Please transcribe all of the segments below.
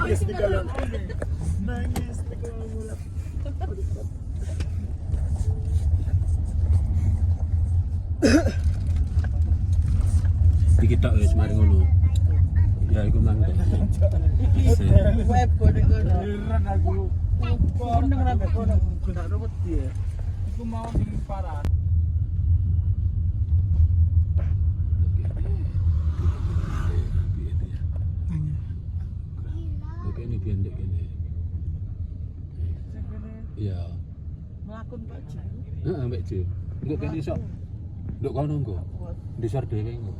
Nangis di kolong. Nangis di kolong mulak. Dikit tok wis mari ngono. Ya iku mang. Web kok ngono. Beneran aku. Kok nang rabe kok ndak robot dia. Iku mau sing parah. Ini pendek ini. Iya. Melakukan Pak Ji. Heeh, Mbak Ji. Engko kene iso. Nduk kono engko. Disor dhewe engko.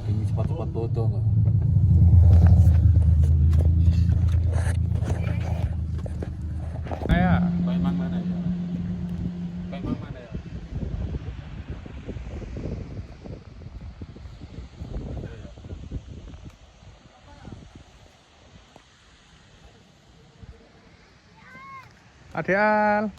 Ini cepat-cepat foto kok. Ayah. Pak Imam mana ya? Pak Imam mana ya? Ade Al.